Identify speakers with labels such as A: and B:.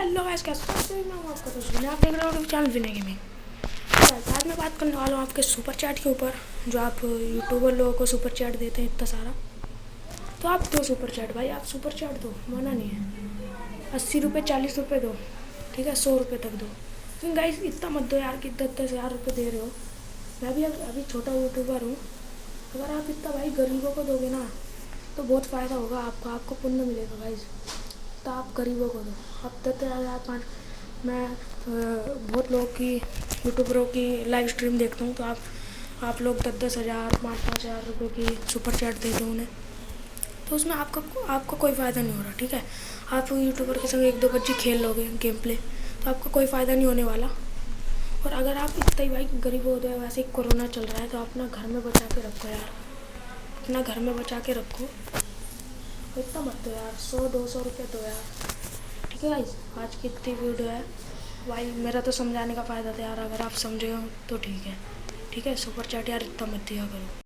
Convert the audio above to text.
A: Hello guys, कैसे हो? मैं हूं आपका दोस्त विनय। आप देख रहे हो चैनल विनय गेमिंग। आज मैं बात करने वाला हूँ आपके सुपर चैट के ऊपर, जो आप यूट्यूबर लोगों को सुपर चैट देते हैं इतना सारा। तो आप दो सुपर चैट भाई, आप सुपर चैट दो, मना नहीं है। 80 रुपये 40 रुपये दो, ठीक है, 100 रुपये तक दो। लेकिन गाइस इतना मत दो यार कि 10,000 रुपये दे रहे हो। मैं भी अभी छोटा यूट्यूबर हूँ। अगर आप इतना भाई गरीबों को दोगे ना तो बहुत फ़ायदा होगा आपको पुण्य मिलेगा गाइस। तो आप गरीबों को दो। अब 10,000 5 मैं बहुत लोगों की यूट्यूबरों की लाइव स्ट्रीम देखता हूँ। तो आप लोग 10,000 5,000 रुपये की सुपर चैट देते हो उन्हें, तो उसमें आपको कोई फ़ायदा नहीं हो रहा, ठीक है। आप यूट्यूबर के संग 1-2 बच्चे खेल लोगे गेम प्ले, तो आपको कोई फ़ायदा नहीं होने वाला। और अगर आप इतना ही भाई गरीब हो गए, वैसे ही कोरोना चल रहा है, तो अपना घर में बचा के रखो यार, अपना घर में बचा के रखो। इतना मत दो यार, 100-200 रुपये दो यार, ठीक है गाइस। आज की इतनी वीडियो है भाई, मेरा तो समझाने का फ़ायदा था यार। अगर आप समझे हो तो ठीक है, ठीक है। सुपर चैट यार इतना मत दिया करो।